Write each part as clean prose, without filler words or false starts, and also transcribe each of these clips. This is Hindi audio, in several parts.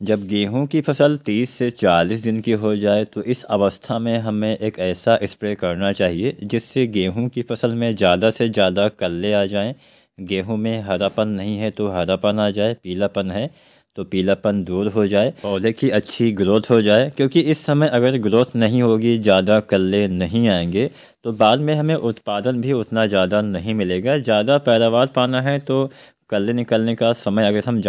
जब गेहूं की फसल 30 से 40 दिन की हो जाए तो इस अवस्था में हमें एक ऐसा स्प्रे करना चाहिए जिससे गेहूं की फसल में ज़्यादा से ज़्यादा कल्ले आ जाएं। गेहूं में हरापन नहीं है तो हरापन आ जाए, पीलापन है तो पीलापन दूर हो जाए, पौधे की अच्छी ग्रोथ हो जाए। क्योंकि इस समय अगर ग्रोथ नहीं होगी, ज़्यादा कल्ले नहीं आएंगे तो बाद में हमें उत्पादन भी उतना ज़्यादा नहीं मिलेगा। ज़्यादा पैदावार पाना है तो कल्ले निकलने का समय अगर हम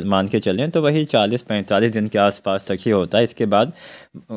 मान के चलें तो वही 40-45 दिन के आसपास तक ही होता है। इसके बाद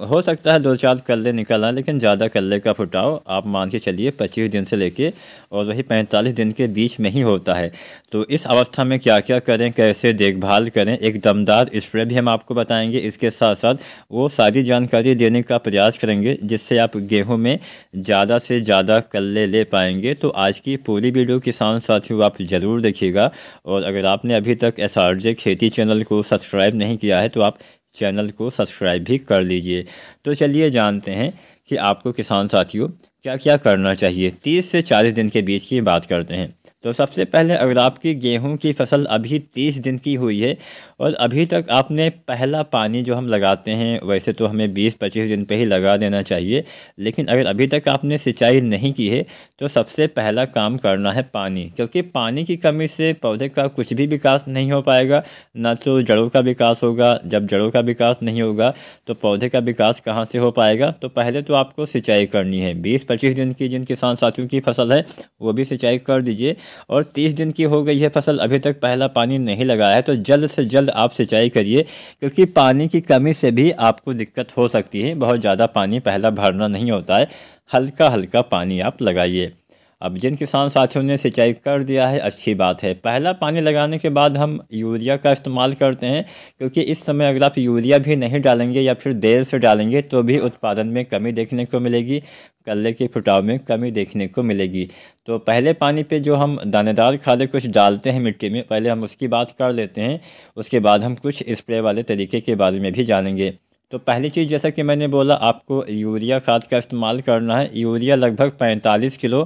हो सकता है 2-4 कल्ले निकल आए, लेकिन ज़्यादा कल्ले का फुटाव आप मान के चलिए 25 दिन से लेके और वही 45 दिन के बीच में ही होता है। तो इस अवस्था में क्या क्या करें, कैसे देखभाल करें, एक दमदार स्प्रे भी हम आपको बताएंगे। इसके साथ साथ वो सारी जानकारी देने का प्रयास करेंगे जिससे आप गेहूँ में ज़्यादा से ज़्यादा कल्ले ले पाएंगे। तो आज की पूरी वीडियो किसान साथियों आप ज़रूर देखिएगा। और अगर आपने अभी तक SRJ खेती चैनल को सब्सक्राइब नहीं किया है तो आप चैनल को सब्सक्राइब भी कर लीजिए। तो चलिए जानते हैं कि आपको किसान साथियों क्या क्या करना चाहिए। 30 से 40 दिन के बीच की बात करते हैं। तो सबसे पहले अगर आपकी गेहूं की फसल अभी 30 दिन की हुई है और अभी तक आपने पहला पानी जो हम लगाते हैं, वैसे तो हमें 20-25 दिन पे ही लगा देना चाहिए, लेकिन अगर अभी तक आपने सिंचाई नहीं की है तो सबसे पहला काम करना है पानी। क्योंकि पानी की कमी से पौधे का कुछ भी विकास नहीं हो पाएगा, ना तो जड़ों का विकास होगा। जब जड़ों का विकास नहीं होगा तो पौधे का विकास कहाँ से हो पाएगा। तो पहले तो आपको सिंचाई करनी है। 20-25 दिन की जिन किसान साथियों की फसल है वो भी सिंचाई कर दीजिए। और 30 दिन की हो गई है फसल, अभी तक पहला पानी नहीं लगाया है तो जल्द से जल्द आप सिंचाई करिए। क्योंकि पानी की कमी से भी आपको दिक्कत हो सकती है। बहुत ज़्यादा पानी पहला भरना नहीं होता है, हल्का हल्का पानी आप लगाइए। अब जिन किसान साथियों ने सिंचाई कर दिया है, अच्छी बात है। पहला पानी लगाने के बाद हम यूरिया का इस्तेमाल करते हैं। क्योंकि इस समय अगर आप यूरिया भी नहीं डालेंगे या फिर देर से डालेंगे तो भी उत्पादन में कमी देखने को मिलेगी, कल्ले के फुटाव में कमी देखने को मिलेगी। तो पहले पानी पे जो हम दानेदार खादें कुछ डालते हैं मिट्टी में, पहले हम उसकी बात कर लेते हैं। उसके बाद हम कुछ स्प्रे वाले तरीके के बारे में भी जानेंगे। तो पहली चीज़, जैसा कि मैंने बोला, आपको यूरिया खाद का इस्तेमाल करना है। यूरिया लगभग 45 किलो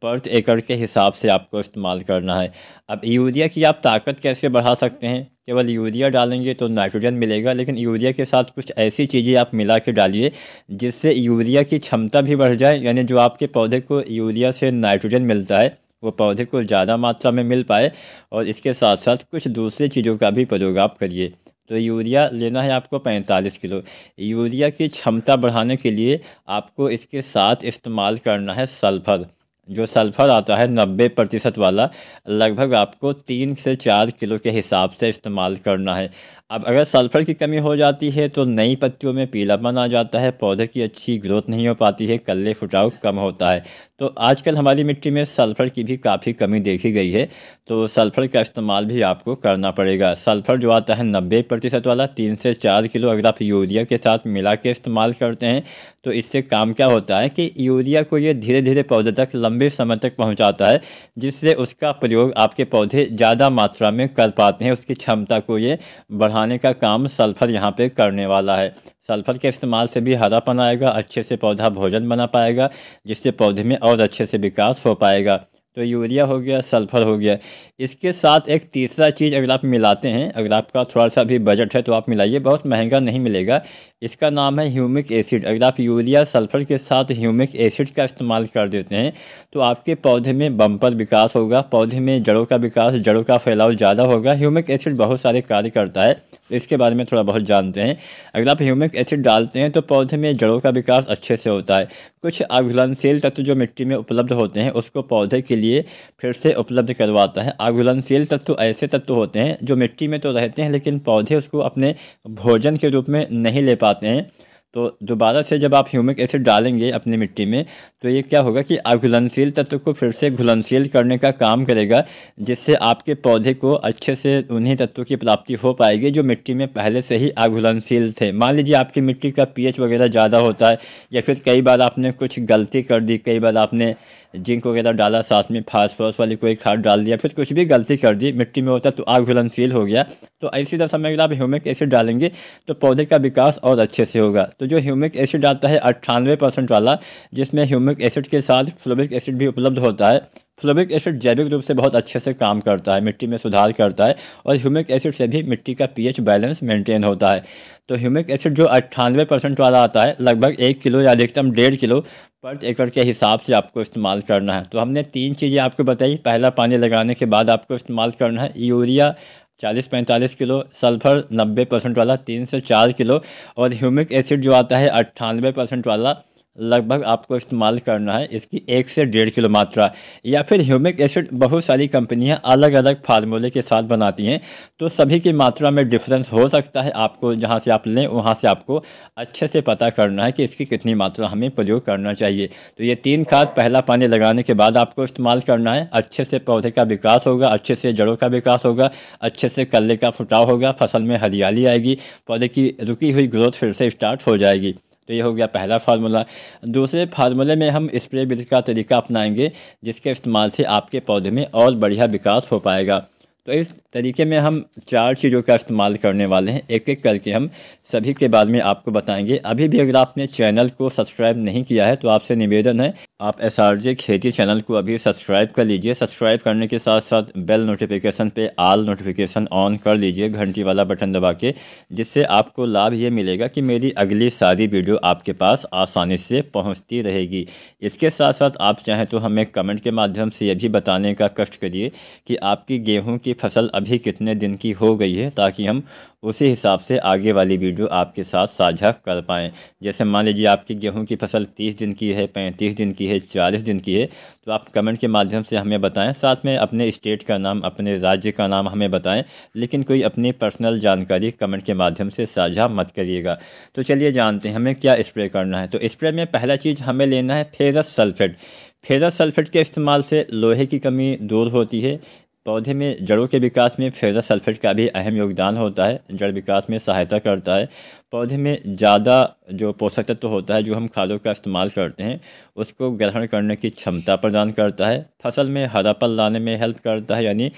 पर एकड़ के हिसाब से आपको इस्तेमाल करना है। अब यूरिया की आप ताकत कैसे बढ़ा सकते हैं? केवल यूरिया डालेंगे तो नाइट्रोजन मिलेगा, लेकिन यूरिया के साथ कुछ ऐसी चीज़ें आप मिला के डालिए जिससे यूरिया की क्षमता भी बढ़ जाए। यानी जो आपके पौधे को यूरिया से नाइट्रोजन मिलता है वो पौधे को ज़्यादा मात्रा में मिल पाए। और इसके साथ साथ कुछ दूसरी चीज़ों का भी प्रयोग आप करिए। तो यूरिया लेना है आपको 45 किलो। यूरिया की क्षमता बढ़ाने के लिए आपको इसके साथ इस्तेमाल करना है सल्फर। जो सल्फर आता है 90% वाला, लगभग आपको 3 से 4 किलो के हिसाब से इस्तेमाल करना है। अब अगर सल्फर की कमी हो जाती है तो नई पत्तियों में पीलापन आ जाता है, पौधे की अच्छी ग्रोथ नहीं हो पाती है, कल्ले फुटाव कम होता है। तो आजकल हमारी मिट्टी में सल्फर की भी काफ़ी कमी देखी गई है। तो सल्फर का इस्तेमाल भी आपको करना पड़ेगा। सल्फर जो आता है 90% वाला, 3 से 4 किलो अगर आप यूरिया के साथ मिला के इस्तेमाल करते हैं तो इससे काम क्या होता है कि यूरिया को ये धीरे धीरे पौधे तक लंबे समय तक पहुंचाता है, जिससे उसका प्रयोग आपके पौधे ज़्यादा मात्रा में कर पाते हैं। उसकी क्षमता को ये बढ़ाने का काम सल्फर यहाँ पे करने वाला है। सल्फर के इस्तेमाल से भी हरापन आएगा, अच्छे से पौधा भोजन बना पाएगा, जिससे पौधे में और अच्छे से विकास हो पाएगा। तो यूरिया हो गया, सल्फर हो गया। इसके साथ एक तीसरा चीज़ अगर आप मिलाते हैं, अगर आपका थोड़ा सा भी बजट है तो आप मिलाइए, बहुत महंगा नहीं मिलेगा। इसका नाम है ह्यूमिक एसिड। अगर आप यूरिया सल्फर के साथ ह्यूमिक एसिड का इस्तेमाल कर देते हैं तो आपके पौधे में बम्पर विकास होगा, पौधे में जड़ों का विकास, जड़ों का फैलाव ज़्यादा होगा। ह्यूमिक एसिड बहुत सारे कार्य करता है, इसके बारे में थोड़ा बहुत जानते हैं। अगर आप ह्यूमिक एसिड डालते हैं तो पौधे में जड़ों का विकास अच्छे से होता है। कुछ अघुलनशील तत्व जो मिट्टी में उपलब्ध होते हैं उसको पौधे के लिए फिर से उपलब्ध करवाता है। अघुलनशील तत्व ऐसे तत्व होते हैं जो मिट्टी में तो रहते हैं लेकिन पौधे उसको अपने भोजन के रूप में नहीं ले पाते हैं। तो दोबारा से जब आप ह्यूमिक एसिड डालेंगे अपनी मिट्टी में तो ये क्या होगा कि अघुलनशील तत्व को फिर से घुलनशील करने का काम करेगा, जिससे आपके पौधे को अच्छे से उन्हीं तत्वों की प्राप्ति हो पाएगी जो मिट्टी में पहले से ही अघुलनशील थे। मान लीजिए आपकी मिट्टी का पीएच वगैरह ज़्यादा होता है, या फिर कई बार आपने कुछ गलती कर दी, कई बार आपने जिंक वगैरह डाला, साथ में फास्फोरस वाली कोई खाद डाल दिया, फिर कुछ भी गलती कर दी, मिट्टी में होता तो अघुलनशील हो गया। तो ऐसी दशा में अगर आप ह्यूमिक एसिड डालेंगे तो पौधे का विकास और अच्छे से होगा। तो जो ह्यूमिक एसिड आता है 98% वाला, जिसमें ह्यूमिक एसिड के साथ फ्लोरिक एसिड भी उपलब्ध होता है, फ्लोरिक एसिड जैविक रूप से बहुत अच्छे से काम करता है, मिट्टी में सुधार करता है, और ह्यूमिक एसिड से भी मिट्टी का पीएच बैलेंस मेंटेन होता है। तो ह्यूमिक एसिड जो 98% वाला आता है, लगभग 1 किलो या अधिकतम 1.5 किलो पर एकड़ के हिसाब से आपको इस्तेमाल करना है। तो हमने 3 चीज़ें आपको बताई। पहला, पानी लगाने के बाद आपको इस्तेमाल करना है यूरिया 40-45 किलो, सल्फर 90% वाला 3 से 4 किलो, और ह्यूमिक एसिड जो आता है 98% वाला, लगभग आपको इस्तेमाल करना है इसकी 1 से 1.5 किलो मात्रा। या फिर ह्यूमिक एसिड बहुत सारी कंपनियां अलग अलग फार्मूले के साथ बनाती हैं, तो सभी की मात्रा में डिफरेंस हो सकता है। आपको जहां से आप लें वहां से आपको अच्छे से पता करना है कि इसकी कितनी मात्रा हमें प्रयोग करना चाहिए। तो ये 3 खाद पहला पानी लगाने के बाद आपको इस्तेमाल करना है। अच्छे से पौधे का विकास होगा, अच्छे से जड़ों का विकास होगा, अच्छे से कल्ले का फुटाव होगा, फसल में हरियाली आएगी, पौधे की रुकी हुई ग्रोथ फिर से स्टार्ट हो जाएगी। तो ये हो गया पहला फार्मूला। दूसरे फार्मूले में हम स्प्रे विधि का तरीका अपनाएंगे, जिसके इस्तेमाल से आपके पौधे में और बढ़िया विकास हो पाएगा। तो इस तरीके में हम 4 चीज़ों का इस्तेमाल करने वाले हैं, एक एक करके हम सभी के बारे में आपको बताएंगे। अभी भी अगर आपने चैनल को सब्सक्राइब नहीं किया है तो आपसे निवेदन है, आप SRJ खेती चैनल को अभी सब्सक्राइब कर लीजिए। सब्सक्राइब करने के साथ साथ बेल नोटिफिकेशन पे ऑल नोटिफिकेशन ऑन कर लीजिए, घंटी वाला बटन दबा के, जिससे आपको लाभ ये मिलेगा कि मेरी अगली सारी वीडियो आपके पास आसानी से पहुंचती रहेगी। इसके साथ साथ आप चाहें तो हमें कमेंट के माध्यम से ये भी बताने का कष्ट करिए कि आपकी गेहूँ की फसल अभी कितने दिन की हो गई है, ताकि हम उसी हिसाब से आगे वाली वीडियो आपके साथ साझा कर पाएँ। जैसे मान लीजिए आपकी गेहूं की फसल 30 दिन की है, 35 दिन की है, 40 दिन की है, तो आप कमेंट के माध्यम से हमें बताएं। साथ में अपने स्टेट का नाम, अपने राज्य का नाम हमें बताएं, लेकिन कोई अपनी पर्सनल जानकारी कमेंट के माध्यम से साझा मत करिएगा। तो चलिए जानते हैं हमें क्या स्प्रे करना है। तो स्प्रे में पहला चीज़ हमें लेना है फेरस सल्फेट। फेरस सल्फेट के इस्तेमाल से लोहे की कमी दूर होती है। पौधे में जड़ों के विकास में फेरस सल्फेट का भी अहम योगदान होता है, जड़ विकास में सहायता करता है। पौधे में ज़्यादा जो पोषक तत्व होता है, जो हम खादों का इस्तेमाल करते हैं, उसको ग्रहण करने की क्षमता प्रदान करता है। फसल में हरापन लाने में हेल्प करता है, यानी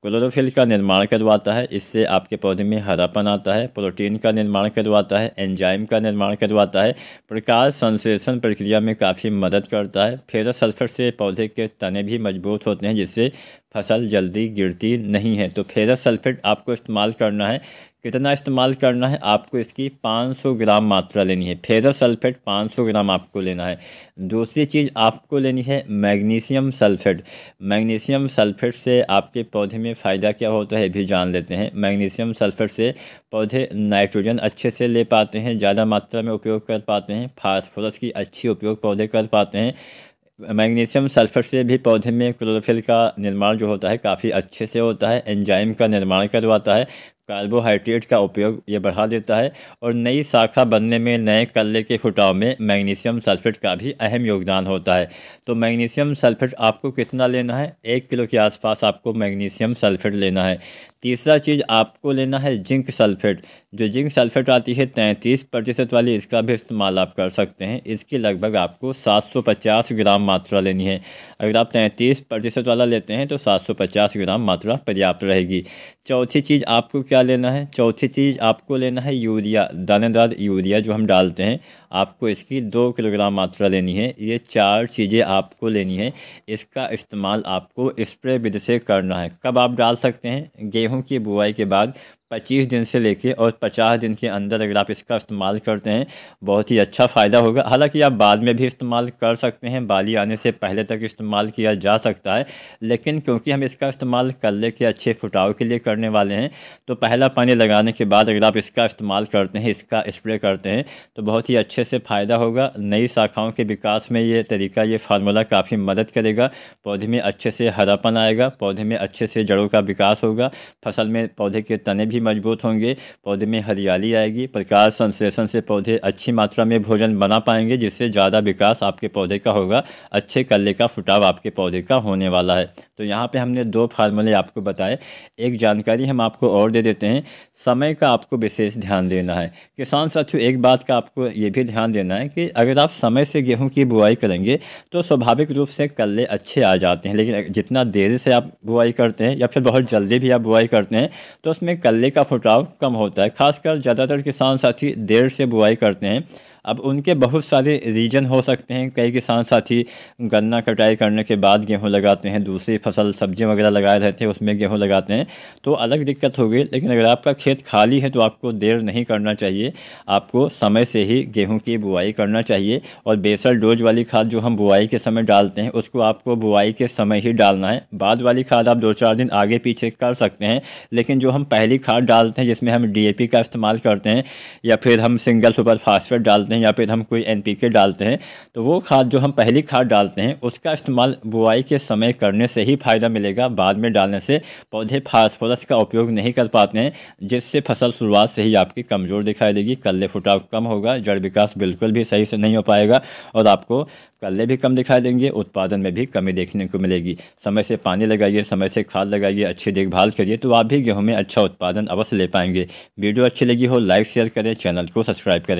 क्लोरोफिल का निर्माण करवाता है। इससे आपके पौधे में हरापन आता है। प्रोटीन का निर्माण करवाता है, एंजाइम का निर्माण करवाता है, प्रकाश संश्लेषण प्रक्रिया में काफ़ी मदद करता है। फेरस सल्फर से पौधे के तने भी मजबूत होते हैं, जिससे फसल जल्दी गिरती नहीं है। तो फेरस सल्फेट आपको इस्तेमाल करना है। कितना इस्तेमाल करना है? आपको इसकी 500 ग्राम मात्रा लेनी है। फेरस सल्फेट 500 ग्राम आपको लेना है। दूसरी चीज़ आपको लेनी है मैग्नीशियम सल्फेट। मैग्नीशियम सल्फेट से आपके पौधे में फ़ायदा क्या होता है भी जान लेते हैं। मैग्नीशियम सल्फेट से पौधे नाइट्रोजन अच्छे से ले पाते हैं, ज़्यादा मात्रा में उपयोग कर पाते हैं, फास्फोरस की अच्छी उपयोग पौधे कर पाते हैं। मैग्नीशियम सल्फर से भी पौधे में क्लोरोफिल का निर्माण जो होता है काफ़ी अच्छे से होता है, एंजाइम का निर्माण करवाता है, कार्बोहाइड्रेट का उपयोग ये बढ़ा देता है, और नई शाखा बनने में, नए कल्ले के फुटाव में मैग्नीशियम सल्फेट का भी अहम योगदान होता है। तो मैग्नीशियम सल्फेट आपको कितना लेना है? 1 किलो के आसपास आपको मैग्नीशियम सल्फेट लेना है। तीसरा चीज़ आपको लेना है जिंक सल्फेट। जो जिंक सल्फेट आती है 33% वाली, इसका भी इस्तेमाल आप कर सकते हैं। इसकी लगभग आपको 750 ग्राम मात्रा लेनी है। अगर आप 33% वाला लेते हैं तो 750 ग्राम मात्रा पर्याप्त रहेगी। चौथी चीज़ आपको क्या लेना है? चौथी चीज़ आपको लेना है यूरिया, दानेदार यूरिया जो हम डालते हैं, आपको इसकी 2 किलोग्राम मात्रा लेनी है। ये 4 चीज़ें आपको लेनी है। इसका इस्तेमाल आपको स्प्रे विधि से करना है। कब आप डाल सकते हैं? गेहूं की बुआई के बाद 25 दिन से लेके और 50 दिन के अंदर अगर आप इसका इस्तेमाल करते हैं, बहुत ही अच्छा फ़ायदा होगा। हालांकि आप बाद में भी इस्तेमाल कर सकते हैं, बाली आने से पहले तक इस्तेमाल किया जा सकता है, लेकिन क्योंकि हम इसका इस्तेमाल कल्ले के अच्छे फुटाव के लिए करने वाले हैं, तो पहला पानी लगाने के बाद अगर आप इसका इस्तेमाल करते हैं, इसका स्प्रे करते हैं, तो बहुत ही अच्छे से फ़ायदा होगा। नई शाखाओं के विकास में ये तरीका, ये फार्मूला काफ़ी मदद करेगा। पौधे में अच्छे से हरापन आएगा, पौधे में अच्छे से जड़ों का विकास होगा, फसल में पौधे के तने भी मजबूत होंगे, पौधे में हरियाली आएगी, प्रकाश संश्लेषण से पौधे अच्छी मात्रा में भोजन बना पाएंगे, जिससे ज़्यादा विकास आपके पौधे का होगा, अच्छे कल्ले का फुटाव आपके पौधे का होने वाला है। तो यहाँ पे हमने 2 फार्मूले आपको बताए। एक जानकारी हम आपको और दे देते हैं, समय का आपको विशेष ध्यान देना है। किसान साथियों, एक बात का आपको ये भी ध्यान देना है कि अगर आप समय से गेहूं की बुआई करेंगे तो स्वाभाविक रूप से कल्ले अच्छे आ जाते हैं, लेकिन जितना देरी से आप बुआई करते हैं या फिर बहुत जल्दी भी आप बुआई करते हैं, तो उसमें कल्ले का फुटाव कम होता है। खासकर ज़्यादातर किसान साथी देर से बुआई करते हैं। अब उनके बहुत सारे रीजन हो सकते हैं। कई किसान साथी गन्ना कटाई करने के बाद गेहूँ लगाते हैं, दूसरी फसल सब्जियाँ वगैरह लगाए रहते हैं उसमें गेहूँ लगाते हैं, तो अलग दिक्कत होगी। लेकिन अगर आपका खेत खाली है तो आपको देर नहीं करना चाहिए, आपको समय से ही गेहूँ की बुआई करना चाहिए। और बेसल डोज वाली खाद जो हम बुआई के समय डालते हैं उसको आपको बुआई के समय ही डालना है। बाद वाली खाद आप 2-4 दिन आगे पीछे कर सकते हैं, लेकिन जो हम पहली खाद डालते हैं जिसमें हम DAP का इस्तेमाल करते हैं या फिर हम सिंगल सुपर फास्फेट डालते हैं या फिर हम कोई NPK डालते हैं, तो वो खाद जो हम पहली खाद डालते हैं उसका इस्तेमाल बुआई के समय करने से ही फ़ायदा मिलेगा। बाद में डालने से पौधे फास्फोरस का उपयोग नहीं कर पाते हैं, जिससे फसल शुरुआत से ही आपकी कमज़ोर दिखाई देगी, कल्ले फुटाव कम होगा, जड़ विकास बिल्कुल भी सही से नहीं हो पाएगा और आपको कल्ले भी कम दिखाई देंगे, उत्पादन में भी कमी देखने को मिलेगी। समय से पानी लगाइए, समय से खाद लगाइए, अच्छी देखभाल करिए तो आप भी गेहूं में अच्छा उत्पादन अवश्य ले पाएंगे। वीडियो अच्छी लगी हो लाइक शेयर करें, चैनल को सब्सक्राइब करें।